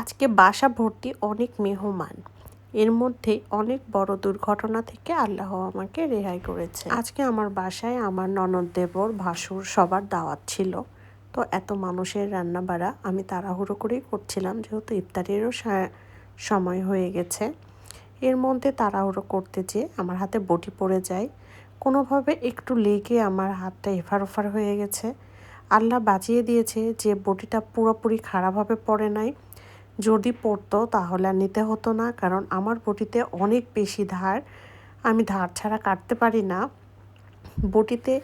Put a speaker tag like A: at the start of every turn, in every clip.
A: আজকে বাসা ভর্তি অনেক মেহমান, এর মধ্যে অনেক বড় দুর্ঘটনা থেকে আল্লাহ আমাকে রেহাই করেছে। আজকে আমার বাসায় আমার ননদ, দেবর, ভাসুর সবার দাওয়াত ছিল। তো এত মানুষের রান্না বাড়া আমি তাড়াহুড়ো করেই করছিলাম, যেহেতু ইফতারেরও সময় হয়ে গেছে। এর মধ্যে তাড়াহুড়ো করতে যেয়ে আমার হাতে বটি পড়ে যায়। কোনোভাবে একটু লেগে আমার হাতটা এফার ওফার হয়ে গেছে। আল্লাহ বাঁচিয়ে দিয়েছে যে বটিটা পুরোপুরি খারাপভাবে পড়ে নাই। যদি পড়তো তাহলে আর নিতে হতো না, কারণ আমার বটিতে অনেক বেশি ধার, আমি ধার ছাড়া কাটতে পারি না। বটিতে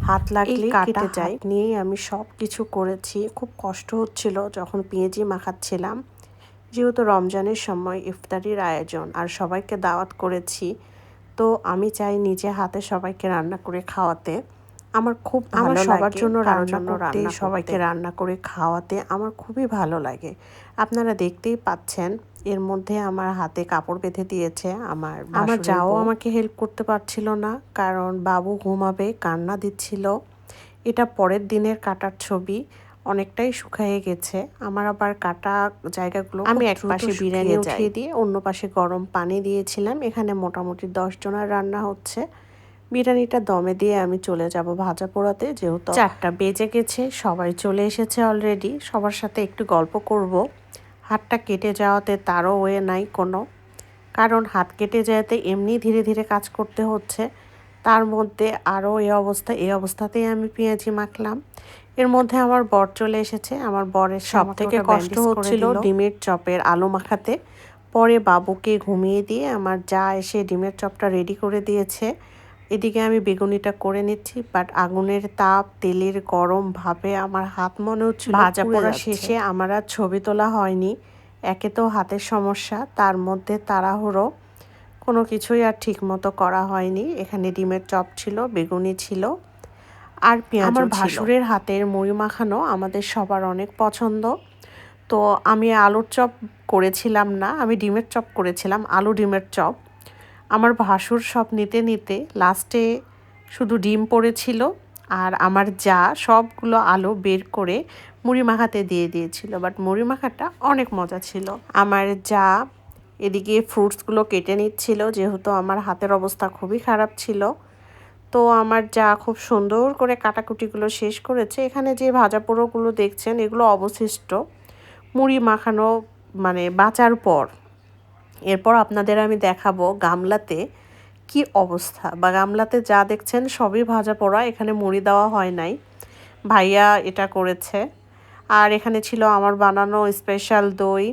A: হাত লাগলেই কেটে যায়। নিয়েই আমি সব কিছু করেছি। খুব কষ্ট হচ্ছিল যখন পেঁয়াজি মাখাচ্ছিলাম, যেহেতু রমজানের সময় ইফতারির আয়োজন আর সবাইকে দাওয়াত করেছি। তো আমি চাই নিজে হাতে সবাইকে রান্না করে খাওয়াতে। আমার খুব ভালো লাগে সবার জন্য রান্না করতে, সবাইকে রান্না করে খাওয়াতে আমার খুবই ভালো লাগে। আপনারা দেখতেই পাচ্ছেন, এর মধ্যে আমার হাতে কাপড় বেঁধে দিয়েছে আমার যাও আমাকে হেল্প করতে পারছিল না, কারণ বাবু ঘুমাবে, কান্না দিচ্ছিল। এটা পরের দিনের কাটার ছবি, অনেকটাই শুকিয়ে গেছে। আমার আবার কাটা জায়গাগুলো আমি এক পাশে বিরিয়ানি উঠিয়ে দিয়ে অন্য পাশে গরম পানি দিয়েছিলাম। এখানে মোটামুটি 10 জনের রান্না হচ্ছে। বিরিয়ানিটা দমে দিয়ে আমি চলে যাব ভাজা পোড়াতে, যেহেতু 4টা বেজে গেছে। সবাই চলে এসেছে অলরেডি, সবার সাথে একটু গল্প করব। হাতটা কেটে যাওয়াতে তারও ওয়ে নাই কোনো, কারণ হাত কেটে যাওয়াতে এমনি ধীরে ধীরে কাজ করতে হচ্ছে, তার মধ্যে আরও এই অবস্থাতেই আমি পেঁয়াজি মাখলাম। এর মধ্যে আমার বর চলে এসেছে। আমার বরের সব থেকে কষ্ট হচ্ছিল ডিমের চপের আলু মাখাতে। পরে বাবুকে ঘুমিয়ে দিয়ে আমার যা এসে ডিমের চপটা রেডি করে দিয়েছে। এদিকে আমি বেগুনিটা করে নিচ্ছি, বাট আগুনের তাপ, তেলের গরম ভাবে আমার হাত মনে হচ্ছিল ভাজা পোড়া শেষে আমার আর ছবি তোলা হয়নি। একে তো হাতের সমস্যা, তার মধ্যে তাড়াহুড়ো, কোনো কিছুই আর ঠিক মতো করা হয়নি। এখানে ডিমের চপ ছিল, বেগুনি ছিল, আর পেঁয়াজ। আমার ভাসুরের হাতের মুড়ি মাখানো আমাদের সবার অনেক পছন্দ। তো আমি আলুর চপ করেছিলাম না, আমি ডিমের চপ করেছিলাম, আলু ডিমের চপ। আমার ভাসুর সব নিতে নিতে লাস্টে শুধু ডিম পড়েছিল, আর আমার যা সবগুলো আলু বের করে মুড়ি মাখাতে দিয়ে দিয়েছিল। বাট মুড়ি মাখাটা অনেক মজা ছিল। আমার যা এদিকে ফ্রুটসগুলো কেটে নিচ্ছিল, যেহেতু আমার হাতের অবস্থা খুবই খারাপ ছিল। তো আমার যা খুব সুন্দর করে কাটাকুটিগুলো শেষ করেছে। এখানে যে ভাজা পোড়োগুলো দেখছেন, এগুলো অবশিষ্ট মুড়ি মাখানো, মানে বাঁচার পর। এরপর আপনাদের আমি দেখাবো গামলাতে কি অবস্থা, বা গামলাতে যা দেখছেন সবই ভাজা পোড়া, এখানে মুড়ি দেওয়া হয় নাই, ভাইয়া এটা করেছে। আর এখানে ছিল আমার বানানো স্পেশাল দই।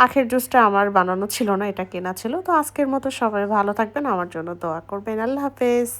A: আখের জুসটা আমার বানানো ছিল না, এটা কেনা ছিল। তো আজকের মতো সবাই ভালো থাকবেন, আমার জন্য দোয়া করবেন। আল্লাহ হাফেজ।